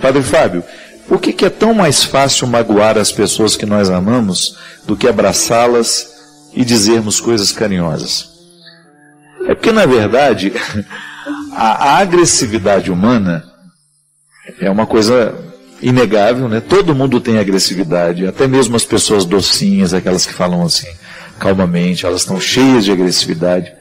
Padre Fábio, por que é tão mais fácil magoar as pessoas que nós amamos do que abraçá-las e dizermos coisas carinhosas? É porque, na verdade, a agressividade humana é uma coisa inegável, né? Todo mundo tem agressividade, até mesmo as pessoas docinhas, aquelas que falam assim, calmamente, elas estão cheias de agressividade.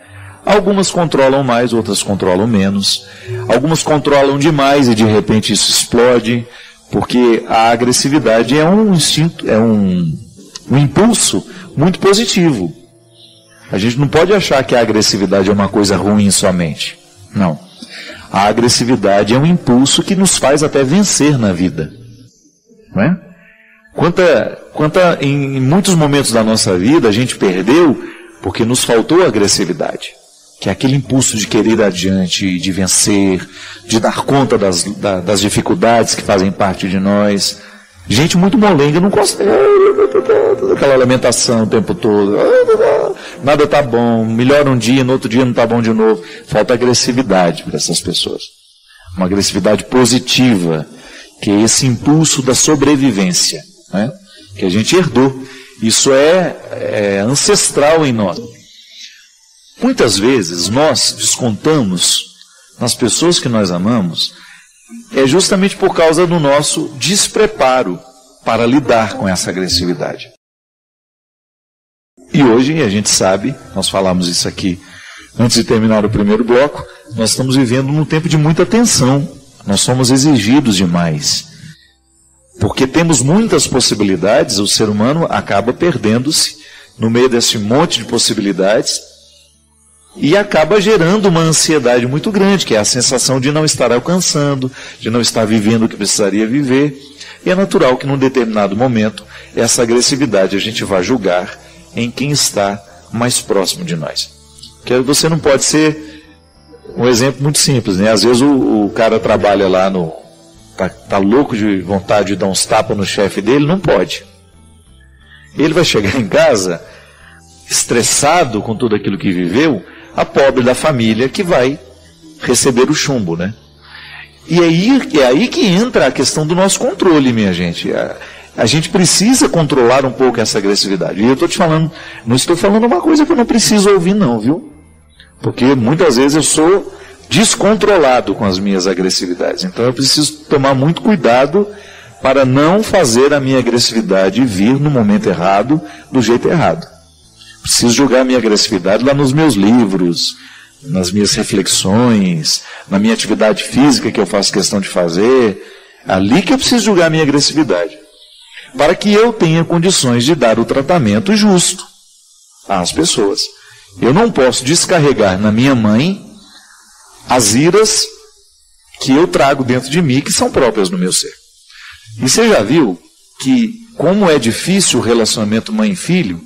Algumas controlam mais, outras controlam menos. Algumas controlam demais e de repente isso explode, porque a agressividade é um instinto, é um impulso muito positivo. A gente não pode achar que a agressividade é uma coisa ruim somente. Não. A agressividade é um impulso que nos faz até vencer na vida. Não é? Em muitos momentos da nossa vida a gente perdeu porque nos faltou agressividade. Que é aquele impulso de querer ir adiante, de vencer, de dar conta das dificuldades que fazem parte de nós. Gente muito molenga não consegue, aquela lamentação o tempo todo, nada está bom, melhora um dia, no outro dia não está bom de novo. Falta agressividade para essas pessoas. Uma agressividade positiva, que é esse impulso da sobrevivência, né? Que a gente herdou. Isso é ancestral em nós. Muitas vezes nós descontamos nas pessoas que nós amamos, justamente por causa do nosso despreparo para lidar com essa agressividade. E hoje, a gente sabe, nós falamos isso aqui antes de terminar o primeiro bloco, nós estamos vivendo num tempo de muita tensão, nós somos exigidos demais. Porque temos muitas possibilidades, o ser humano acaba perdendo-se no meio desse monte de possibilidades e acaba gerando uma ansiedade muito grande, que é a sensação de não estar alcançando, de não estar vivendo o que precisaria viver. E é natural que num determinado momento essa agressividade a gente vá julgar em quem está mais próximo de nós. Porque você não pode ser um exemplo muito simples, né? Às vezes o cara trabalha lá tá louco de vontade de dar uns tapas no chefe dele, não pode. Ele vai chegar em casa estressado com tudo aquilo que viveu, a pobre da família que vai receber o chumbo, né? E é aí que entra a questão do nosso controle, minha gente. A gente precisa controlar um pouco essa agressividade. E eu estou te falando, não estou falando uma coisa que eu não preciso ouvir não, viu? Porque muitas vezes eu sou descontrolado com as minhas agressividades. Então eu preciso tomar muito cuidado para não fazer a minha agressividade vir no momento errado, do jeito errado. Preciso jogar a minha agressividade lá nos meus livros, nas minhas reflexões, na minha atividade física que eu faço questão de fazer. Ali que eu preciso jogar a minha agressividade. Para que eu tenha condições de dar o tratamento justo às pessoas. Eu não posso descarregar na minha mãe as iras que eu trago dentro de mim, que são próprias do meu ser. E você já viu que como é difícil o relacionamento mãe-filho,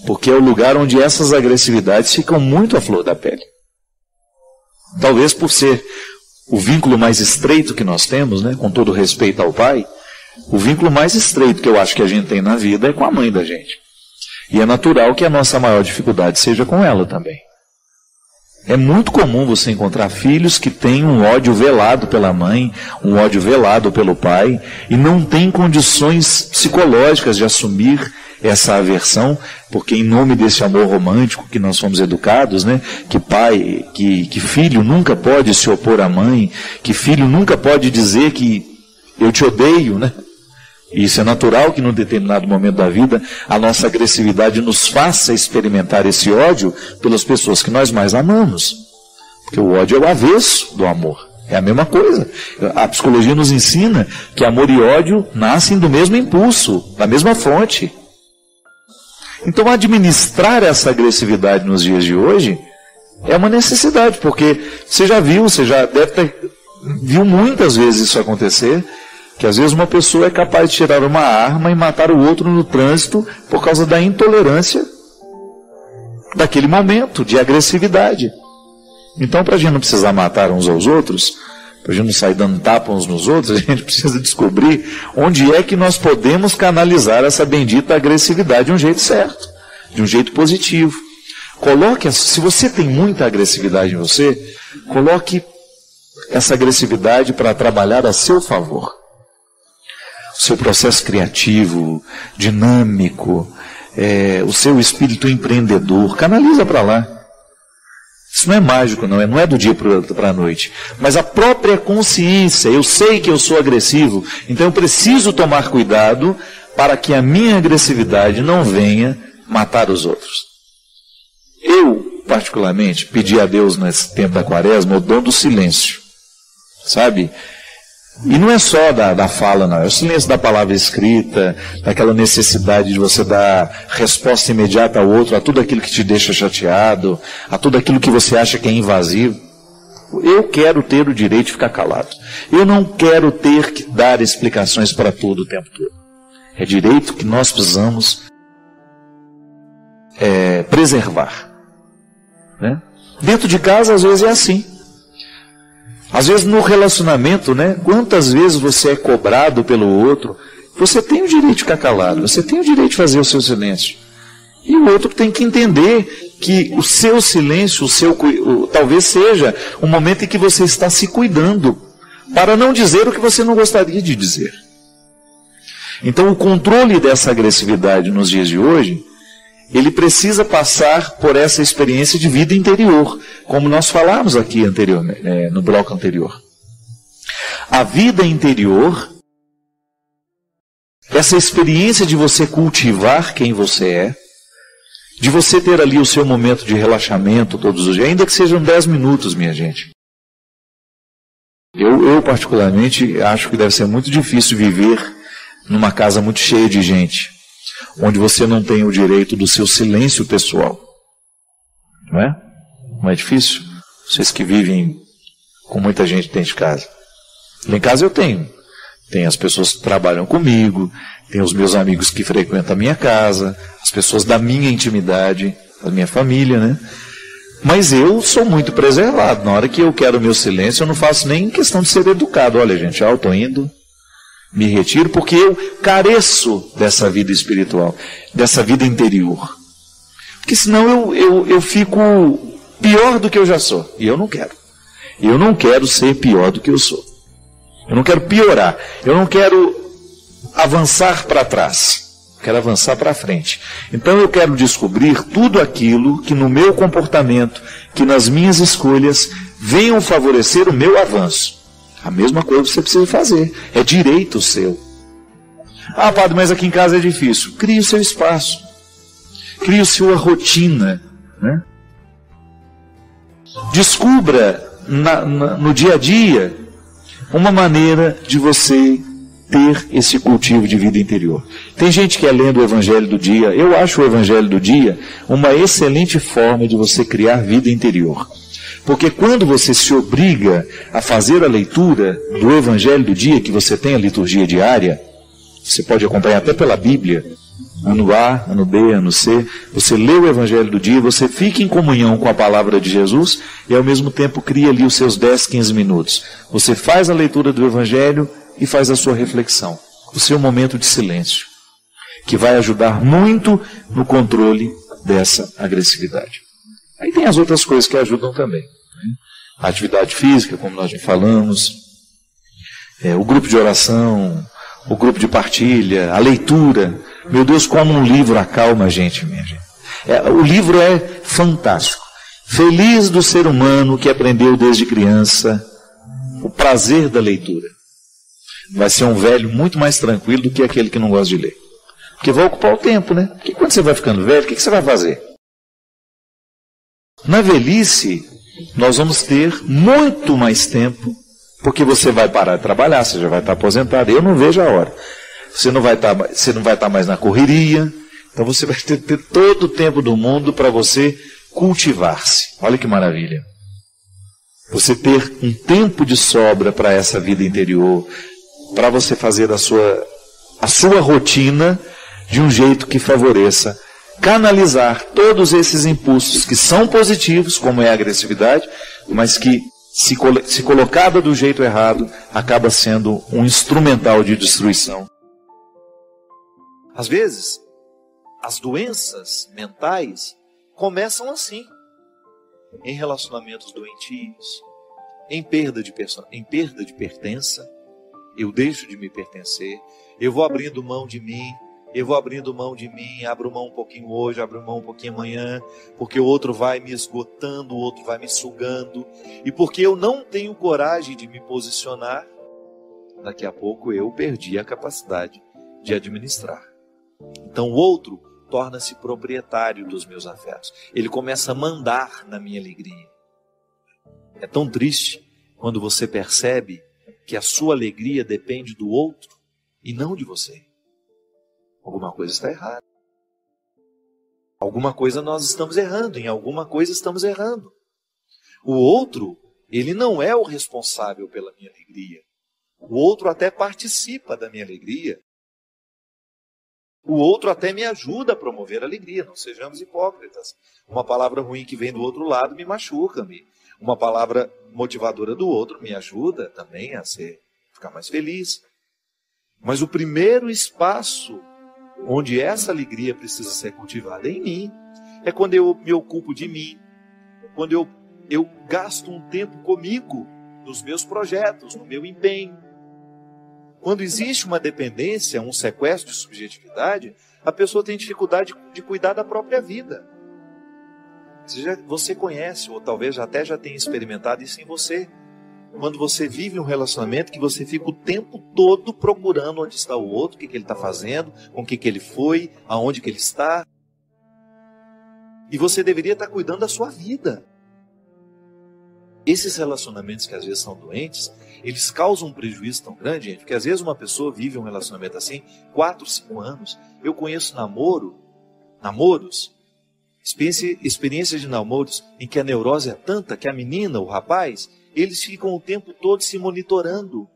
porque é o lugar onde essas agressividades ficam muito à flor da pele. Talvez por ser o vínculo mais estreito que nós temos, né, com todo respeito ao pai, o vínculo mais estreito que eu acho que a gente tem na vida é com a mãe da gente. E é natural que a nossa maior dificuldade seja com ela também. É muito comum você encontrar filhos que têm um ódio velado pela mãe, um ódio velado pelo pai, e não têm condições psicológicas de assumir essa aversão, porque em nome desse amor romântico que nós fomos educados, né, que filho nunca pode se opor à mãe, que filho nunca pode dizer que eu te odeio, né? Isso é natural que num determinado momento da vida a nossa agressividade nos faça experimentar esse ódio pelas pessoas que nós mais amamos. Porque o ódio é o avesso do amor. É a mesma coisa. A psicologia nos ensina que amor e ódio nascem do mesmo impulso, da mesma fonte. Então administrar essa agressividade nos dias de hoje é uma necessidade, porque você já deve ter viu muitas vezes isso acontecer, que às vezes uma pessoa é capaz de tirar uma arma e matar o outro no trânsito por causa da intolerância daquele momento de agressividade. Então, para a gente não precisar matar uns aos outros, para a gente não sair dando tapa uns nos outros, a gente precisa descobrir onde é que nós podemos canalizar essa bendita agressividade de um jeito certo, de um jeito positivo. Se você tem muita agressividade em você, coloque essa agressividade para trabalhar a seu favor. O seu processo criativo, dinâmico, o seu espírito empreendedor, canaliza para lá. Isso não é mágico, não é do dia para a noite. Mas a própria consciência, eu sei que eu sou agressivo, então eu preciso tomar cuidado para que a minha agressividade não venha matar os outros. Eu, particularmente, pedi a Deus nesse tempo da quaresma o dom do silêncio, sabe? E não é só da fala, não. É o silêncio da palavra escrita, daquela necessidade de você dar resposta imediata ao outro, a tudo aquilo que te deixa chateado, a tudo aquilo que você acha que é invasivo. Eu quero ter o direito de ficar calado. Eu não quero ter que dar explicações para tudo o tempo todo. É direito que nós precisamos preservar. Né? Dentro de casa, às vezes, é assim. Às vezes no relacionamento, né? Quantas vezes você é cobrado pelo outro, você tem o direito de ficar calado, você tem o direito de fazer o seu silêncio. E o outro tem que entender que o seu silêncio, talvez seja um momento em que você está se cuidando, para não dizer o que você não gostaria de dizer. Então o controle dessa agressividade nos dias de hoje, ele precisa passar por essa experiência de vida interior, como nós falamos aqui no bloco anterior. A vida interior, essa experiência de você cultivar quem você é, de você ter ali o seu momento de relaxamento todos os dias, ainda que sejam 10 minutos, minha gente. Eu particularmente acho que deve ser muito difícil viver numa casa muito cheia de gente, onde você não tem o direito do seu silêncio pessoal. Não é? Não é difícil? Vocês que vivem com muita gente dentro de casa. Lá em casa eu tenho. Tem as pessoas que trabalham comigo, tem os meus amigos que frequentam a minha casa, as pessoas da minha intimidade, a minha família, né? Mas eu sou muito preservado. Na hora que eu quero o meu silêncio, eu não faço nem questão de ser educado. Olha, gente, eu estou indo, me retiro, porque eu careço dessa vida espiritual, dessa vida interior. Porque senão eu fico pior do que eu já sou. E eu não quero. Eu não quero ser pior do que eu sou. Eu não quero piorar. Eu não quero avançar para trás. Eu quero avançar para frente. Então eu quero descobrir tudo aquilo que no meu comportamento, que nas minhas escolhas, venham favorecer o meu avanço. A mesma coisa você precisa fazer. É direito seu. Ah, padre, mas aqui em casa é difícil. Crie o seu espaço. Crie a sua rotina. Né? Descubra no dia a dia uma maneira de você ter esse cultivo de vida interior. Tem gente que é lendo o Evangelho do Dia. Eu acho o Evangelho do Dia uma excelente forma de você criar vida interior. Porque quando você se obriga a fazer a leitura do Evangelho do Dia, que você tem a liturgia diária, você pode acompanhar até pela Bíblia, ano A, ano B, ano C, você lê o Evangelho do Dia, você fica em comunhão com a palavra de Jesus e ao mesmo tempo cria ali os seus 10, 15 minutos. Você faz a leitura do Evangelho e faz a sua reflexão, o seu momento de silêncio, que vai ajudar muito no controle dessa agressividade. Aí tem as outras coisas que ajudam também. Né? A atividade física, como nós já falamos, o grupo de oração, o grupo de partilha, a leitura. Meu Deus, como um livro acalma a gente, minha gente. O livro é fantástico. Feliz do ser humano que aprendeu desde criança o prazer da leitura. Vai ser um velho muito mais tranquilo do que aquele que não gosta de ler. Porque vai ocupar o tempo, né? Porque quando você vai ficando velho, o que você vai fazer? Na velhice, nós vamos ter muito mais tempo, porque você vai parar de trabalhar, você já vai estar aposentado. Eu não vejo a hora. Você não vai estar mais na correria, então você vai ter todo o tempo do mundo para você cultivar-se. Olha que maravilha. Você ter um tempo de sobra para essa vida interior, para você fazer a sua rotina de um jeito que favoreça canalizar todos esses impulsos que são positivos, como é a agressividade, mas que, se colocada do jeito errado, acaba sendo um instrumental de destruição. Às vezes, as doenças mentais começam assim, em relacionamentos doentios, em perda de pertença, eu deixo de me pertencer, eu vou abrindo mão de mim, abro mão um pouquinho hoje, abro mão um pouquinho amanhã, porque o outro vai me esgotando, o outro vai me sugando, e porque eu não tenho coragem de me posicionar, daqui a pouco eu perdi a capacidade de administrar. Então o outro torna-se proprietário dos meus afetos. Ele começa a mandar na minha alegria. É tão triste quando você percebe que a sua alegria depende do outro e não de você. Alguma coisa está errada. Alguma coisa nós estamos errando, em alguma coisa estamos errando. O outro, ele não é o responsável pela minha alegria. O outro até participa da minha alegria. O outro até me ajuda a promover a alegria, não sejamos hipócritas. Uma palavra ruim que vem do outro lado me machuca, uma palavra motivadora do outro me ajuda também a ficar mais feliz. Mas o primeiro espaço onde essa alegria precisa ser cultivada é em mim. É quando eu me ocupo de mim, quando eu gasto um tempo comigo, nos meus projetos, no meu empenho. Quando existe uma dependência, um sequestro de subjetividade, a pessoa tem dificuldade de cuidar da própria vida. Você conhece, ou talvez até já tenha experimentado isso em você. Quando você vive um relacionamento que você fica o tempo todo procurando onde está o outro, o que ele está fazendo, com o que ele foi, aonde que ele está. E você deveria estar cuidando da sua vida. Esses relacionamentos que às vezes são doentes, eles causam um prejuízo tão grande, gente, porque às vezes uma pessoa vive um relacionamento assim, 4, 5 anos. Eu conheço namoros, experiências de namoros em que a neurose é tanta que a menina, o rapaz, eles ficam o tempo todo se monitorando.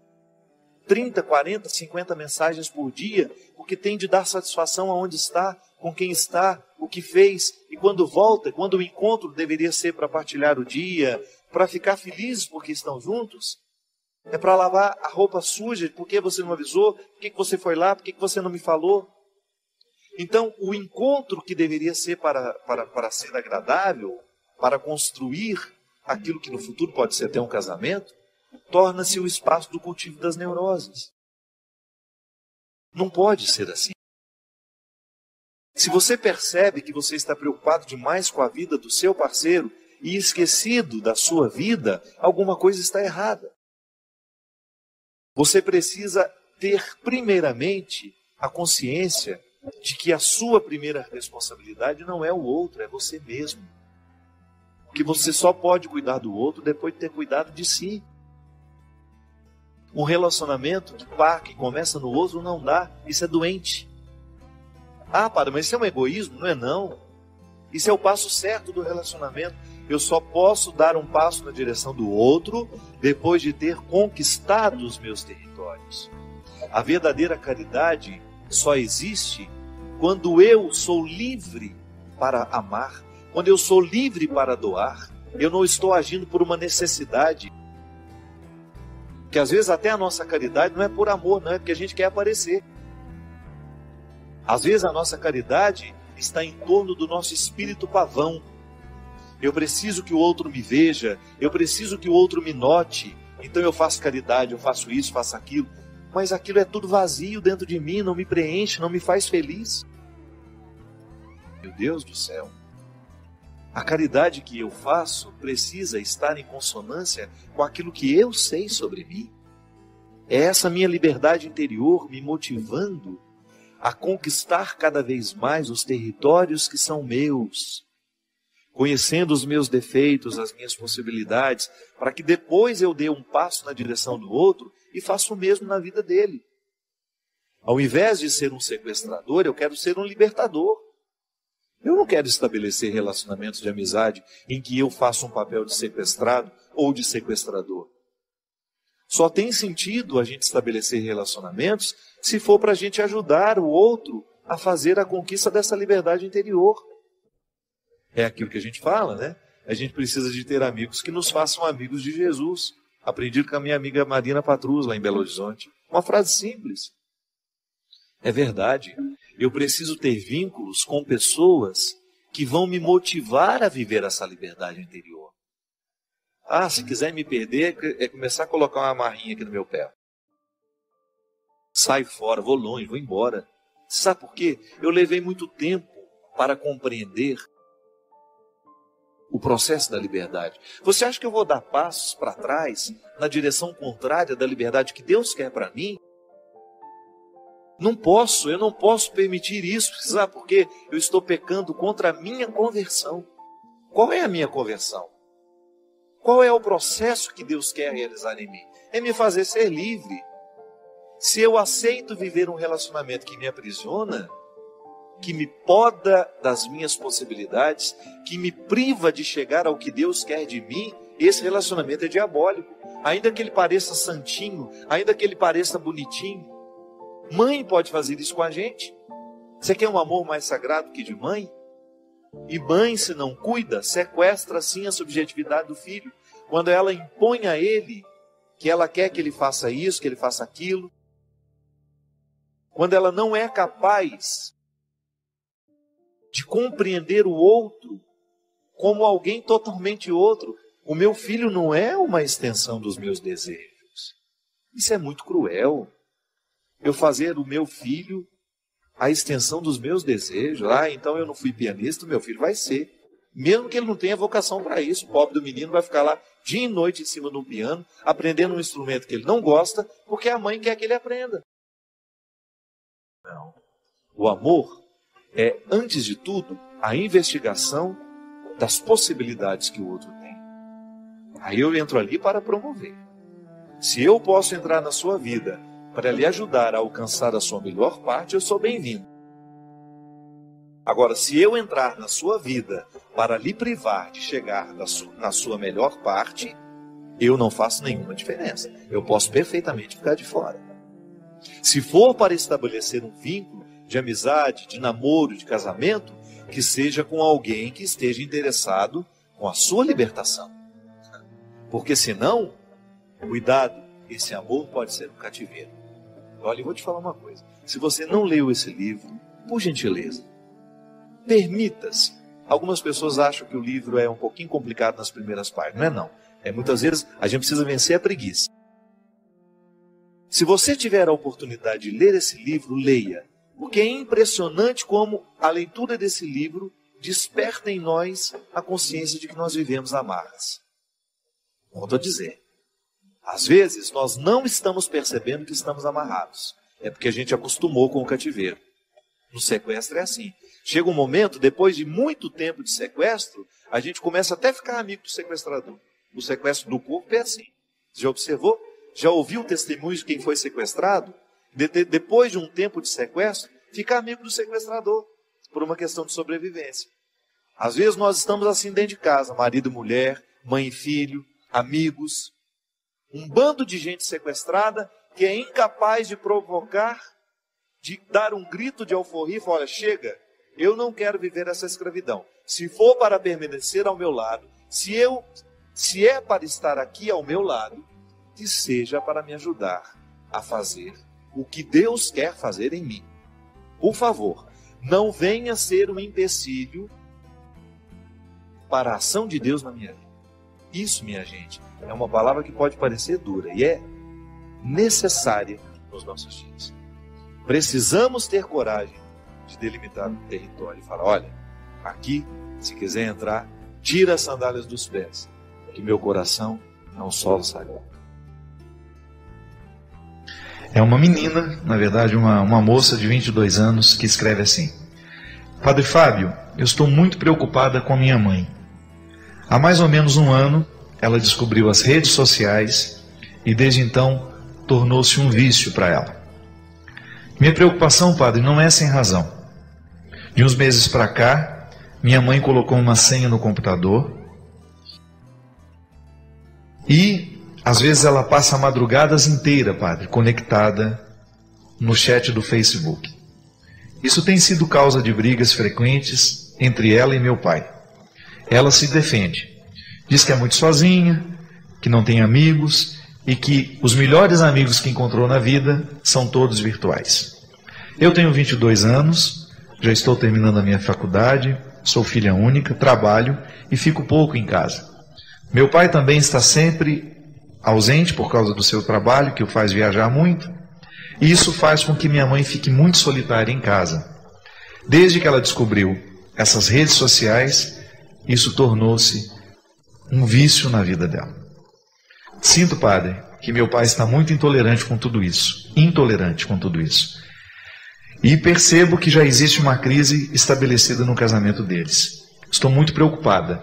30, 40, 50 mensagens por dia, porque tem de dar satisfação aonde está, com quem está, o que fez. E quando volta, quando o encontro deveria ser para partilhar o dia, para ficar felizes porque estão juntos, é para lavar a roupa suja, por que você não avisou, por que você foi lá, por que você não me falou. Então, o encontro que deveria ser para ser agradável, para construir aquilo que no futuro pode ser até um casamento, torna-se o espaço do cultivo das neuroses. Não pode ser assim. Se você percebe que você está preocupado demais com a vida do seu parceiro e esquecido da sua vida, alguma coisa está errada. Você precisa ter primeiramente a consciência de que a sua primeira responsabilidade não é o outro, é você mesmo. Porque você só pode cuidar do outro depois de ter cuidado de si. Um relacionamento que começa no outro não dá, isso é doente. Ah, padre, mas isso é um egoísmo? Não é não. Isso é o passo certo do relacionamento. Eu só posso dar um passo na direção do outro depois de ter conquistado os meus territórios. A verdadeira caridade só existe quando eu sou livre para amar, quando eu sou livre para doar. Eu não estou agindo por uma necessidade. Porque às vezes até a nossa caridade não é por amor, não é porque a gente quer aparecer. Às vezes a nossa caridade está em torno do nosso espírito pavão. Eu preciso que o outro me veja, eu preciso que o outro me note, então eu faço caridade, eu faço isso, faço aquilo, mas aquilo é tudo vazio dentro de mim, não me preenche, não me faz feliz. Meu Deus do céu, a caridade que eu faço precisa estar em consonância com aquilo que eu sei sobre mim. É essa minha liberdade interior me motivando a conquistar cada vez mais os territórios que são meus, conhecendo os meus defeitos, as minhas possibilidades, para que depois eu dê um passo na direção do outro e faça o mesmo na vida dele. Ao invés de ser um sequestrador, eu quero ser um libertador. Eu não quero estabelecer relacionamentos de amizade em que eu faça um papel de sequestrado ou de sequestrador. Só tem sentido a gente estabelecer relacionamentos se for para a gente ajudar o outro a fazer a conquista dessa liberdade interior. É aquilo que a gente fala, né? A gente precisa de ter amigos que nos façam amigos de Jesus. Aprendi com a minha amiga Marina Patrus, lá em Belo Horizonte. Uma frase simples. É verdade. Eu preciso ter vínculos com pessoas que vão me motivar a viver essa liberdade interior. Ah, se quiser me perder, é começar a colocar uma amarrinha aqui no meu pé. Saio fora, vou longe, vou embora. Sabe por quê? Eu levei muito tempo para compreender o processo da liberdade. Você acha que eu vou dar passos para trás, na direção contrária da liberdade que Deus quer para mim? Não posso, eu não posso permitir isso. Sabe por quê? Eu estou pecando contra a minha conversão. Qual é a minha conversão? Qual é o processo que Deus quer realizar em mim? É me fazer ser livre. Se eu aceito viver um relacionamento que me aprisiona, que me poda das minhas possibilidades, que me priva de chegar ao que Deus quer de mim, esse relacionamento é diabólico. Ainda que ele pareça santinho, ainda que ele pareça bonitinho. Mãe pode fazer isso com a gente. Você quer um amor mais sagrado que de mãe? E mãe, se não cuida, sequestra sim a subjetividade do filho. Quando ela impõe a ele que ela quer que ele faça isso, que ele faça aquilo. Quando ela não é capaz de compreender o outro como alguém totalmente outro. O meu filho não é uma extensão dos meus desejos. Isso é muito cruel. Eu fazer do meu filho a extensão dos meus desejos. Ah, então eu não fui pianista, o meu filho vai ser. Mesmo que ele não tenha vocação para isso, o pobre do menino vai ficar lá dia e noite em cima de um piano, aprendendo um instrumento que ele não gosta, porque a mãe quer que ele aprenda. Não. O amor é, antes de tudo, a investigação das possibilidades que o outro tem. Aí eu entro ali para promover. Se eu posso entrar na sua vida para lhe ajudar a alcançar a sua melhor parte, eu sou bem-vindo. Agora, se eu entrar na sua vida para lhe privar de chegar na sua melhor parte, eu não faço nenhuma diferença. Eu posso perfeitamente ficar de fora. Se for para estabelecer um vínculo de amizade, de namoro, de casamento, que seja com alguém que esteja interessado com a sua libertação. Porque senão, cuidado, esse amor pode ser um cativeiro. Olha, eu vou te falar uma coisa. Se você não leu esse livro, por gentileza, permita-se. Algumas pessoas acham que o livro é um pouquinho complicado nas primeiras páginas. Não é não. Muitas vezes a gente precisa vencer a preguiça. Se você tiver a oportunidade de ler esse livro, leia. Porque é impressionante como a leitura desse livro desperta em nós a consciência de que nós vivemos amarras. Volto a dizer. Às vezes nós não estamos percebendo que estamos amarrados. É porque a gente acostumou com o cativeiro. No sequestro é assim. Chega um momento, depois de muito tempo de sequestro, a gente começa até a ficar amigo do sequestrador. O sequestro do corpo é assim. Você já observou? Já ouviu o testemunho de quem foi sequestrado? Depois de um tempo de sequestro, fica amigo do sequestrador, por uma questão de sobrevivência. Às vezes nós estamos assim dentro de casa, marido e mulher, mãe e filho, amigos, um bando de gente sequestrada que é incapaz de provocar, de dar um grito de alforria e falar, olha, chega, eu não quero viver essa escravidão. Se for para permanecer ao meu lado, se é para estar aqui ao meu lado, que seja para me ajudar a fazer o que Deus quer fazer em mim. Por favor, não venha ser um empecilho para a ação de Deus na minha vida. Isso, minha gente, é uma palavra que pode parecer dura e é necessária nos nossos dias. Precisamos ter coragem de delimitar um território e falar, olha, aqui, se quiser entrar, tira as sandálias dos pés, que meu coração é um solo sagrado. É uma menina, na verdade uma moça de 22 anos, que escreve assim: Padre Fábio, eu estou muito preocupada com a minha mãe. Há mais ou menos um ano, ela descobriu as redes sociais e desde então tornou-se um vício para ela. Minha preocupação, padre, não é sem razão. De uns meses para cá, minha mãe colocou uma senha no computador e às vezes ela passa madrugadas inteiras, padre, conectada no chat do Facebook. Isso tem sido causa de brigas frequentes entre ela e meu pai. Ela se defende. Diz que é muito sozinha, que não tem amigos e que os melhores amigos que encontrou na vida são todos virtuais. Eu tenho 22 anos, já estou terminando a minha faculdade, sou filha única, trabalho e fico pouco em casa. Meu pai também está sempre ausente por causa do seu trabalho, que o faz viajar muito, e isso faz com que minha mãe fique muito solitária em casa. Desde que ela descobriu essas redes sociais, isso tornou-se um vício na vida dela. Sinto, padre, que meu pai está muito intolerante com tudo isso. E percebo que já existe uma crise estabelecida no casamento deles. Estou muito preocupada.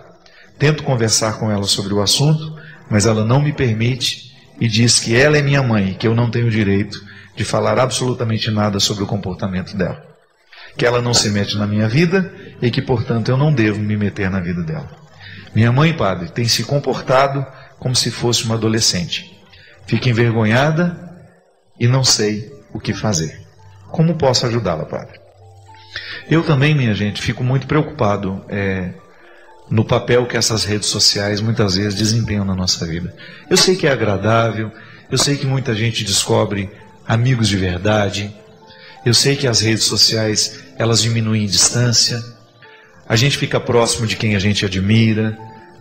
Tento conversar com ela sobre o assunto, mas ela não me permite e diz que ela é minha mãe e que eu não tenho direito de falar absolutamente nada sobre o comportamento dela. Que ela não se mete na minha vida e que, portanto, eu não devo me meter na vida dela. Minha mãe, padre, tem se comportado como se fosse uma adolescente. Fico envergonhada e não sei o que fazer. Como posso ajudá-la, padre? Eu também, minha gente, fico muito preocupado no papel que essas redes sociais muitas vezes desempenham na nossa vida. Eu sei que é agradável, eu sei que muita gente descobre amigos de verdade, eu sei que as redes sociais, elas diminuem distância, a gente fica próximo de quem a gente admira,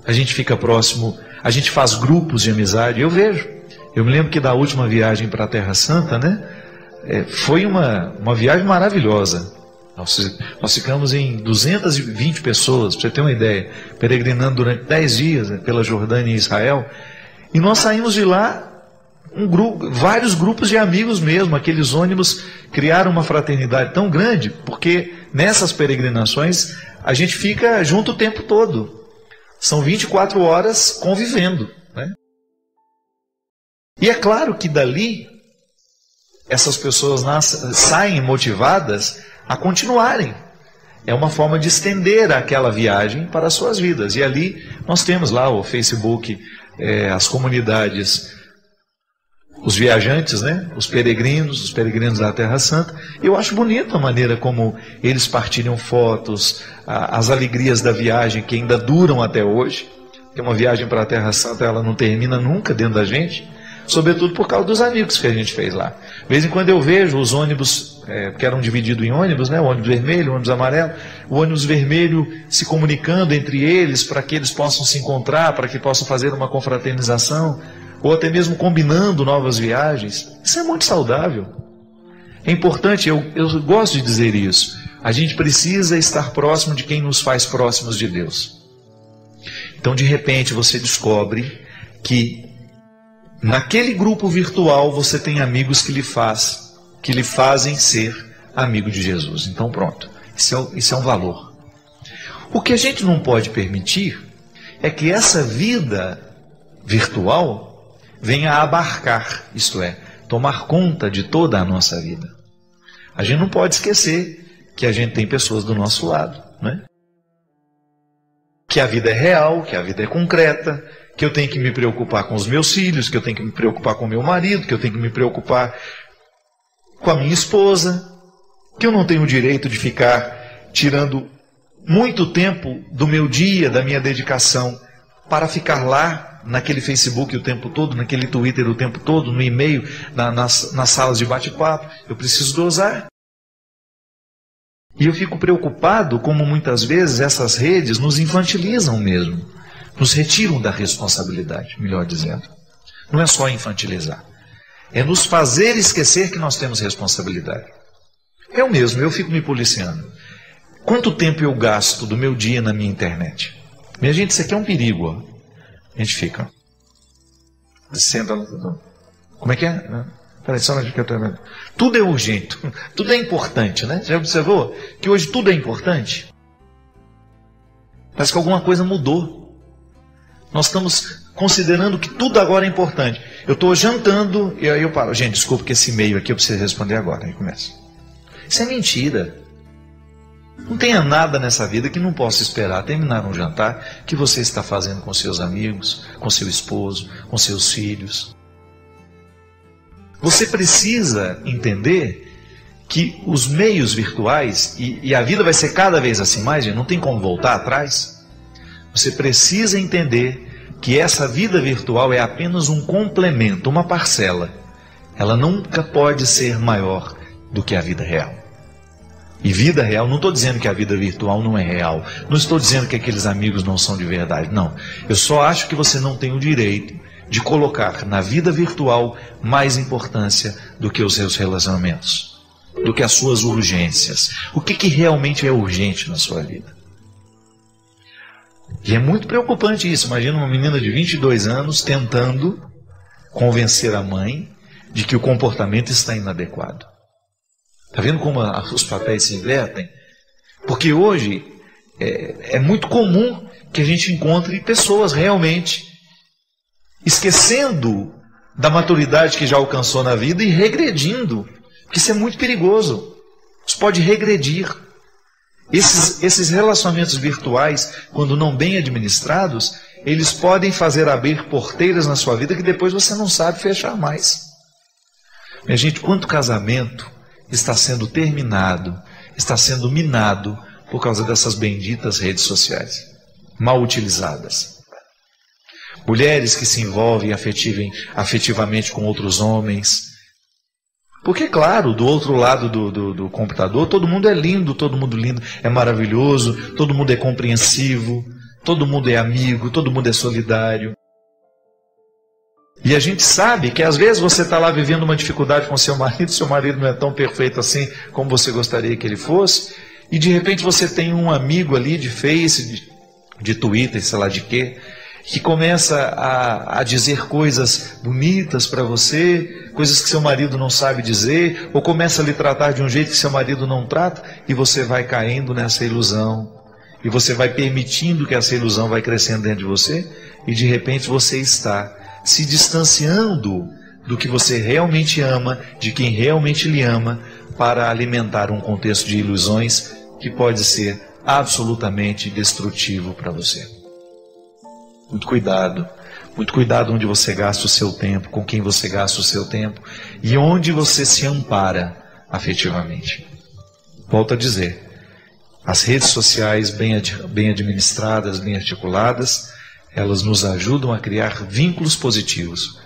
a gente fica próximo, a gente faz grupos de amizade. Eu me lembro que da última viagem para a Terra Santa, né, foi uma viagem maravilhosa. Nós ficamos em 220 pessoas, para você ter uma ideia, peregrinando durante 10 dias pela Jordânia e Israel, e nós saímos de lá, vários grupos de amigos mesmo. Aqueles ônibus criaram uma fraternidade tão grande, porque nessas peregrinações a gente fica junto o tempo todo. São 24 horas convivendo, né? E é claro que dali essas pessoas saem motivadas a continuarem. É uma forma de estender aquela viagem para as suas vidas. E ali nós temos lá o Facebook, as comunidades, os viajantes, né? Os peregrinos da Terra Santa. Eu acho bonita a maneira como eles partilham fotos, as alegrias da viagem que ainda duram até hoje. Porque uma viagem para a Terra Santa, ela não termina nunca dentro da gente, sobretudo por causa dos amigos que a gente fez lá. De vez em quando eu vejo os ônibus, que eram divididos em ônibus, né? O ônibus vermelho, o ônibus amarelo, o ônibus vermelho se comunicando entre eles para que eles possam se encontrar, para que possam fazer uma confraternização, ou até mesmo combinando novas viagens. Isso é muito saudável. É importante, eu gosto de dizer isso. A gente precisa estar próximo de quem nos faz próximos de Deus. Então, de repente, você descobre que naquele grupo virtual você tem amigos que lhe fazem ser amigo de Jesus. Então, pronto. Isso é um valor. O que a gente não pode permitir é que essa vida virtual venha a abarcar, isto é, tomar conta de toda a nossa vida. A gente não pode esquecer que a gente tem pessoas do nosso lado, né? Que a vida é real, que a vida é concreta, que eu tenho que me preocupar com os meus filhos, que eu tenho que me preocupar com o meu marido, que eu tenho que me preocupar com a minha esposa, que eu não tenho o direito de ficar tirando muito tempo do meu dia, da minha dedicação, para ficar lá naquele Facebook o tempo todo, naquele Twitter o tempo todo, no e-mail, nas salas de bate-papo. Eu preciso dosar. E eu fico preocupado como muitas vezes essas redes nos infantilizam mesmo, nos retiram da responsabilidade, melhor dizendo. Não é só infantilizar, é nos fazer esquecer que nós temos responsabilidade. Eu fico me policiando. Quanto tempo eu gasto do meu dia na minha internet? Minha gente, isso aqui é um perigo, ó. A gente fica. Senta. Como é que é? Peraí, só que eu tô... Tudo é urgente, tudo é importante, né? Já observou que hoje tudo é importante? Parece que alguma coisa mudou. Nós estamos considerando que tudo agora é importante. Eu estou jantando e aí eu paro. Gente, desculpa que esse e-mail aqui eu preciso responder agora. Aí começa. Isso é mentira. Não tenha nada nessa vida que não possa esperar terminar um jantar que você está fazendo com seus amigos, com seu esposo, com seus filhos. Você precisa entender que os meios virtuais, e a vida vai ser cada vez assim mais, não tem como voltar atrás. Você precisa entender que essa vida virtual é apenas um complemento, uma parcela. Ela nunca pode ser maior do que a vida real. E vida real, não estou dizendo que a vida virtual não é real. Não estou dizendo que aqueles amigos não são de verdade. Não. Eu só acho que você não tem o direito de colocar na vida virtual mais importância do que os seus relacionamentos, do que as suas urgências. O que realmente é urgente na sua vida? E é muito preocupante isso. Imagina uma menina de 22 anos tentando convencer a mãe de que o comportamento está inadequado. Está vendo como os papéis se invertem? Porque hoje é muito comum que a gente encontre pessoas realmente esquecendo da maturidade que já alcançou na vida e regredindo. Porque isso é muito perigoso. Isso pode regredir. Esses relacionamentos virtuais, quando não bem administrados, eles podem fazer abrir porteiras na sua vida que depois você não sabe fechar mais. Minha gente, quanto casamento está sendo terminado, está sendo minado por causa dessas benditas redes sociais, mal utilizadas. Mulheres que se envolvem afetivamente com outros homens. Porque, claro, do outro lado do computador, todo mundo é lindo, é maravilhoso, todo mundo é compreensivo, todo mundo é amigo, todo mundo é solidário. E a gente sabe que às vezes você está lá vivendo uma dificuldade com seu marido não é tão perfeito assim como você gostaria que ele fosse, e de repente você tem um amigo ali de Face, de Twitter, sei lá de quê, que começa a dizer coisas bonitas para você, coisas que seu marido não sabe dizer, ou começa a lhe tratar de um jeito que seu marido não trata, e você vai caindo nessa ilusão, e você vai permitindo que essa ilusão vai crescendo dentro de você, e de repente você está se distanciando do que você realmente ama, de quem realmente lhe ama, para alimentar um contexto de ilusões que pode ser absolutamente destrutivo para você. Muito cuidado onde você gasta o seu tempo, com quem você gasta o seu tempo e onde você se ampara afetivamente. Volto a dizer, as redes sociais bem administradas, bem articuladas, elas nos ajudam a criar vínculos positivos,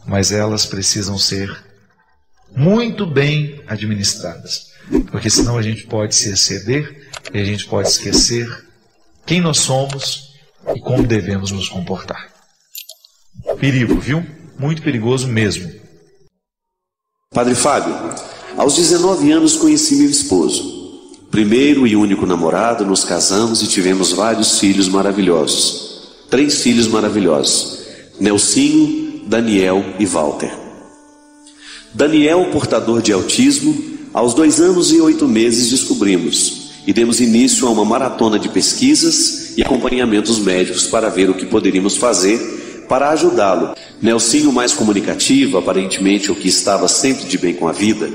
mas elas precisam ser muito bem administradas, porque senão a gente pode se exceder e a gente pode esquecer quem nós somos e como devemos nos comportar. Perigo, viu? Muito perigoso mesmo. Padre Fábio, aos 19 anos conheci meu esposo. Primeiro e único namorado, nos casamos e tivemos vários filhos maravilhosos. 3 filhos maravilhosos: Nelsinho, Daniel e Walter. Daniel, portador de autismo, aos 2 anos e 8 meses descobrimos e demos início a uma maratona de pesquisas e acompanhamentos médicos para ver o que poderíamos fazer para ajudá-lo. Nelsinho, mais comunicativo, aparentemente o que estava sempre de bem com a vida,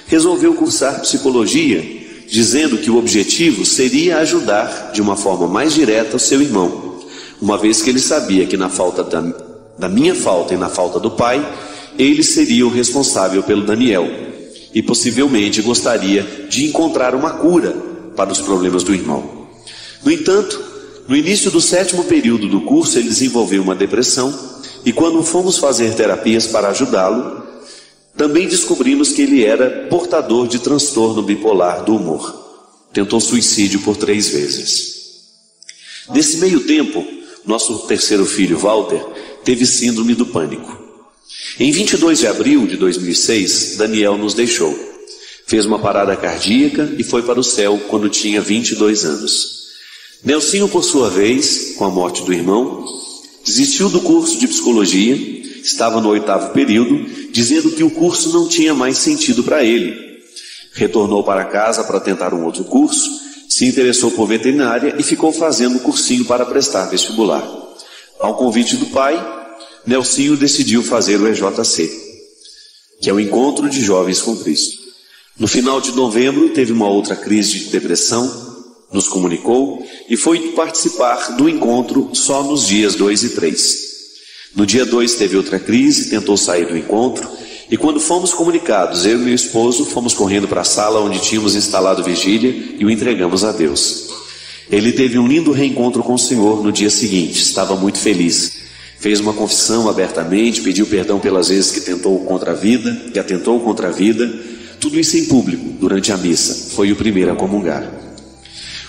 resolveu cursar psicologia, dizendo que o objetivo seria ajudar de uma forma mais direta o seu irmão, uma vez que ele sabia que na falta da minha falta e na falta do pai, ele seria o responsável pelo Daniel e possivelmente gostaria de encontrar uma cura para os problemas do irmão. No entanto, no início do 7º período do curso, ele desenvolveu uma depressão e quando fomos fazer terapias para ajudá-lo, também descobrimos que ele era portador de transtorno bipolar do humor. Tentou suicídio por 3 vezes. Nesse meio tempo, nosso 3º filho, Walter, teve síndrome do pânico. Em 22 de abril de 2006, Daniel nos deixou. Fez uma parada cardíaca e foi para o céu quando tinha 22 anos. Nelsinho, por sua vez, com a morte do irmão, desistiu do curso de psicologia, estava no 8º período, dizendo que o curso não tinha mais sentido para ele. Retornou para casa para tentar um outro curso, se interessou por veterinária e ficou fazendo um cursinho para prestar vestibular. Ao convite do pai, Nelsinho decidiu fazer o EJC, que é o Encontro de Jovens com Cristo. No final de novembro, teve uma outra crise de depressão, nos comunicou e foi participar do encontro só nos dias 2 e 3. No dia 2 teve outra crise, tentou sair do encontro e quando fomos comunicados, eu e meu esposo fomos correndo para a sala onde tínhamos instalado vigília e o entregamos a Deus. Ele teve um lindo reencontro com o Senhor no dia seguinte, estava muito feliz. Fez uma confissão abertamente, pediu perdão pelas vezes que atentou contra a vida, Tudo isso em público, durante a missa. Foi o primeiro a comungar.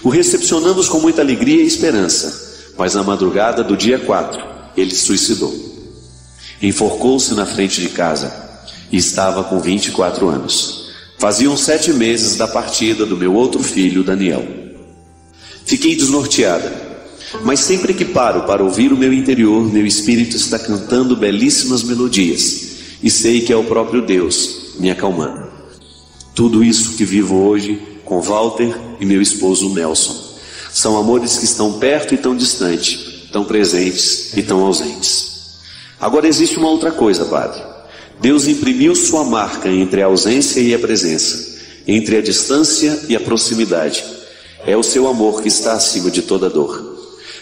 O recepcionamos com muita alegria e esperança, mas na madrugada do dia 4, ele se suicidou. Enforcou-se na frente de casa e estava com 24 anos. Faziam 7 meses da partida do meu outro filho, Daniel. Fiquei desnorteada, mas sempre que paro para ouvir o meu interior, meu espírito está cantando belíssimas melodias e sei que é o próprio Deus me acalmando. Tudo isso que vivo hoje com Walter e meu esposo Nelson são amores que estão perto e tão distante, tão presentes e tão ausentes. Agora existe uma outra coisa, Padre. Deus imprimiu sua marca entre a ausência e a presença, entre a distância e a proximidade. É o seu amor que está acima de toda dor.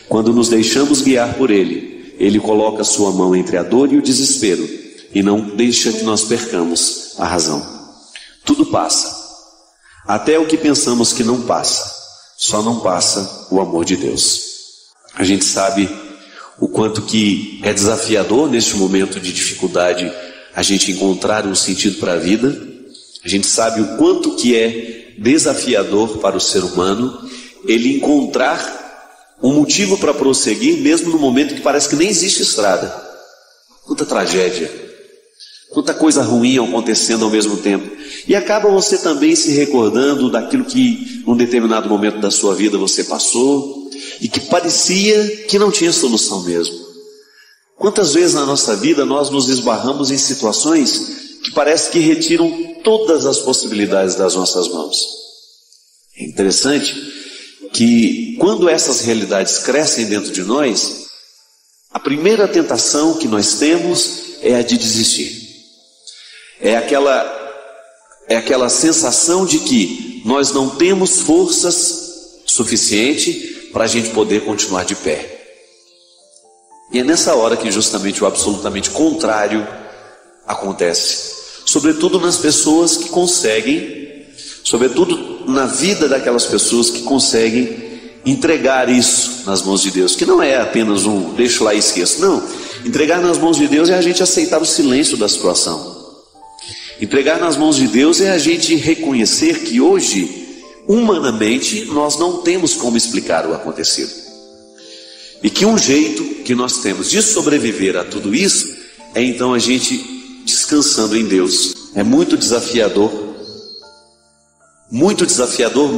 Quando nos deixamos guiar por Ele, Ele coloca sua mão entre a dor e o desespero e não deixa que nós percamos a razão. Tudo passa, até o que pensamos que não passa. Só não passa o amor de Deus. A gente sabe o quanto que é desafiador neste momento de dificuldade a gente encontrar um sentido para a vida. A gente sabe o quanto que é desafiador para o ser humano ele encontrar um motivo para prosseguir, mesmo no momento que parece que nem existe estrada. Quanta tragédia, quanta coisa ruim acontecendo ao mesmo tempo. E acaba você também se recordando daquilo que num determinado momento da sua vida você passou e que parecia que não tinha solução mesmo. Quantas vezes na nossa vida nós nos esbarramos em situações que parece que retiram todas as possibilidades das nossas mãos. É interessante que quando essas realidades crescem dentro de nós, a primeira tentação que nós temos é a de desistir. É aquela sensação de que nós não temos forças suficiente para a gente poder continuar de pé. E é nessa hora que justamente o absolutamente contrário acontece. Sobretudo nas pessoas que conseguem, sobretudo na vida daquelas pessoas que conseguem entregar isso nas mãos de Deus. Que não é apenas um deixo lá e esqueço. Não, entregar nas mãos de Deus é a gente aceitar o silêncio da situação. Entregar nas mãos de Deus é a gente reconhecer que hoje, humanamente, nós não temos como explicar o acontecido. E que um jeito que nós temos de sobreviver a tudo isso é então a gente descansando em Deus. É muito desafiador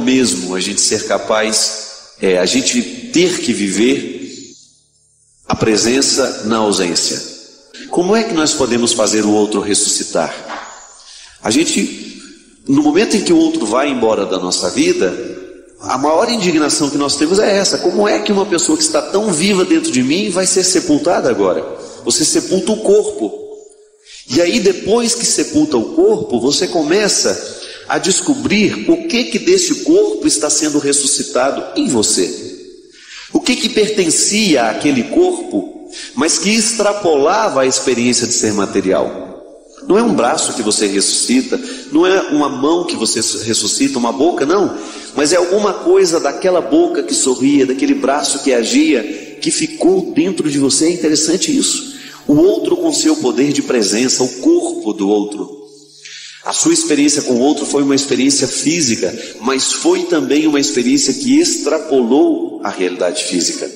mesmo a gente ser capaz, a gente ter que viver a presença na ausência. Como é que nós podemos fazer o outro ressuscitar? A gente, no momento em que o outro vai embora da nossa vida, a maior indignação que nós temos é essa. Como é que uma pessoa que está tão viva dentro de mim vai ser sepultada agora? Você sepulta o corpo. E aí depois que sepulta o corpo, você começa a descobrir o que desse corpo está sendo ressuscitado em você. O que pertencia àquele corpo, mas que extrapolava a experiência de ser material. Não é um braço que você ressuscita, não é uma mão que você ressuscita, uma boca, não. Mas é alguma coisa daquela boca que sorria, daquele braço que agia, que ficou dentro de você. É interessante isso. O outro com seu poder de presença, o corpo do outro. A sua experiência com o outro foi uma experiência física, mas foi também uma experiência que extrapolou a realidade física.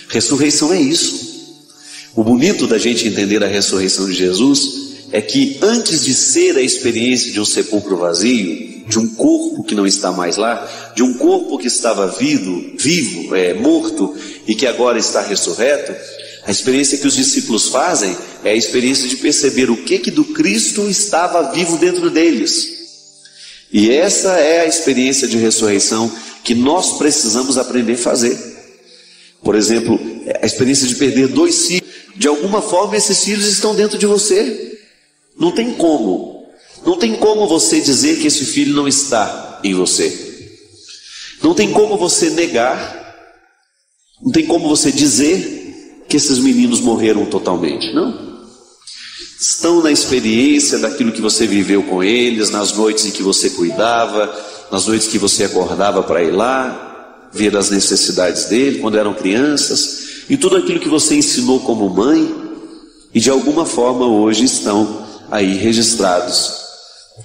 Ressurreição é isso. O bonito da gente entender a ressurreição de Jesus é que antes de ser a experiência de um sepulcro vazio, de um corpo que não está mais lá, de um corpo que estava vivo, morto e que agora está ressurreto, a experiência que os discípulos fazem é a experiência de perceber o que do Cristo estava vivo dentro deles. E essa é a experiência de ressurreição que nós precisamos aprender a fazer. Por exemplo, a experiência de perder 2 filhos. De alguma forma esses filhos estão dentro de você. Não tem como você dizer que esse filho não está em você. Não tem como você negar. Não tem como você dizer que esses meninos morreram totalmente. Não. Estão na experiência daquilo que você viveu com eles, nas noites em que você cuidava, nas noites que você acordava para ir lá, ver as necessidades dele quando eram crianças, e tudo aquilo que você ensinou como mãe, e de alguma forma hoje estão aí registrados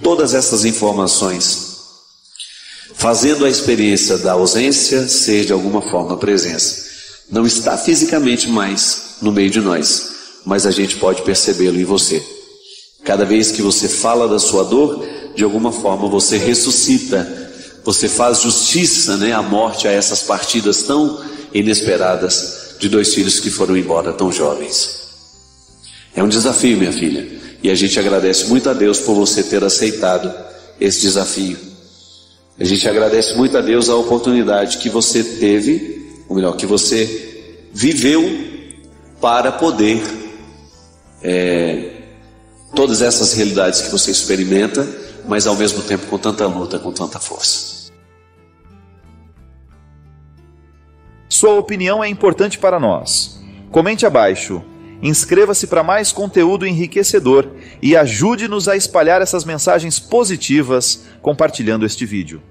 todas essas informações, fazendo a experiência da ausência ser de alguma forma a presença. Não está fisicamente mais no meio de nós, mas a gente pode percebê-lo em você. Cada vez que você fala da sua dor, de alguma forma você ressuscita, você faz justiça, à morte, a essas partidas tão inesperadas de 2 filhos que foram embora tão jovens. É um desafio, minha filha, e a gente agradece muito a Deus por você ter aceitado esse desafio. A gente agradece muito a Deus a oportunidade que você teve, ou melhor, que você viveu para poder todas essas realidades que você experimenta, mas ao mesmo tempo com tanta luta, com tanta força. Sua opinião é importante para nós. Comente abaixo. Inscreva-se para mais conteúdo enriquecedor e ajude-nos a espalhar essas mensagens positivas compartilhando este vídeo.